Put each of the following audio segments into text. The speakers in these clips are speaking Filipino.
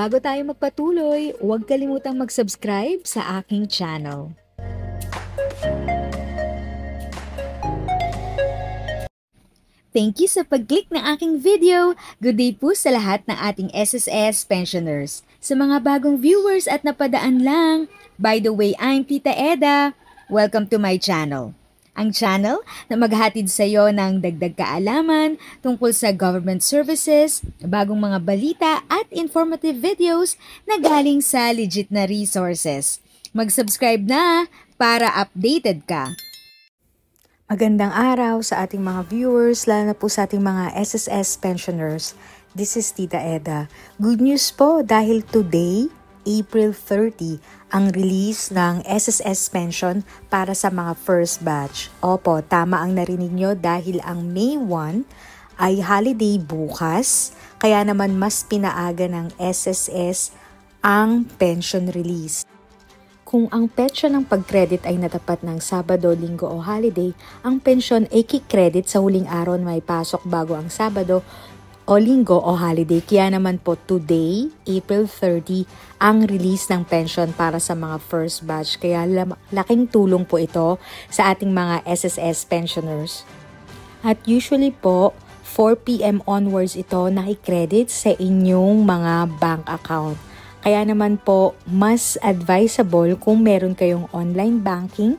Bago tayo magpatuloy, huwag kalimutang mag-subscribe sa aking channel. Thank you sa pag-click ng aking video. Good day po sa lahat ng ating SSS pensioners. Sa mga bagong viewers at napadaan lang, by the way, I'm Tita Eda. Welcome to my channel. Ang channel na maghatid sa iyo ng dagdag kaalaman tungkol sa government services, bagong mga balita at informative videos na galing sa legit na resources. Mag-subscribe na para updated ka. Magandang araw sa ating mga viewers, lalo na po sa ating mga SSS pensioners. This is Tita Eda. Good news po dahil today, April 30, ang release ng SSS pension para sa mga first batch. Opo, tama ang narinig nyo dahil ang May 1 ay holiday bukas, kaya naman mas pinaaga ng SSS ang pension release. Kung ang petsa ng pag-credit ay natapat ng Sabado, Linggo o holiday, ang pensyon ay kikredit sa huling araw na may pasok bago ang Sabado o Linggo o holiday. Kaya naman po today, April 30, ang release ng pension para sa mga first batch. Kaya laking tulong po ito sa ating mga SSS pensioners. At usually po, 4 p.m. onwards ito nakikredit sa inyong mga bank account. Kaya naman po, mas advisable kung meron kayong online banking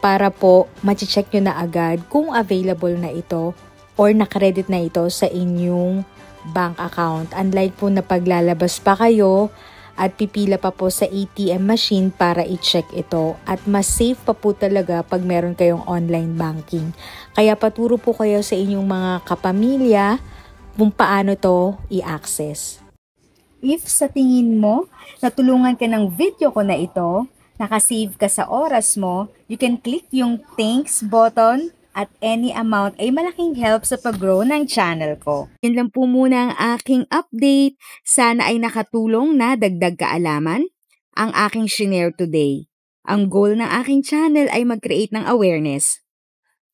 para po ma-check nyo na agad kung available na ito or nakredit na ito sa inyong bank account. Unlike po na paglalabas pa kayo at pipila pa po sa ATM machine para i-check ito. At mas safe pa po talaga pag meron kayong online banking. Kaya paturo po kayo sa inyong mga kapamilya kung paano to i-access. If sa tingin mo, natulungan ka ng video ko na ito, nakasave ka sa oras mo, you can click yung thanks button at any amount ay malaking help sa pag-grow ng channel ko. Yan lang po muna ang aking update. Sana ay nakatulong na dagdag kaalaman ang aking shinare today. Ang goal ng aking channel ay mag-create ng awareness.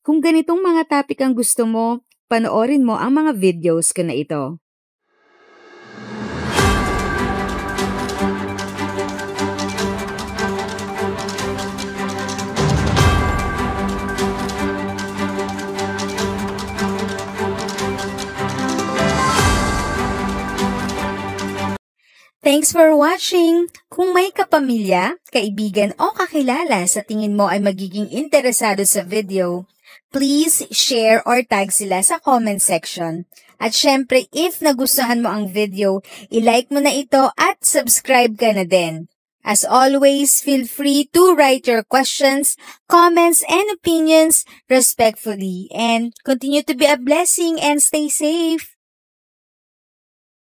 Kung ganitong mga topic ang gusto mo, panoorin mo ang mga videos ko na ito. Thanks for watching! Kung may kapamilya, kaibigan o kakilala sa tingin mo ay magiging interesado sa video, please share or tag sila sa comment section. At syempre, if nagustuhan mo ang video, i-like mo na ito at subscribe ka na din. As always, feel free to write your questions, comments, and opinions respectfully. And continue to be a blessing and stay safe!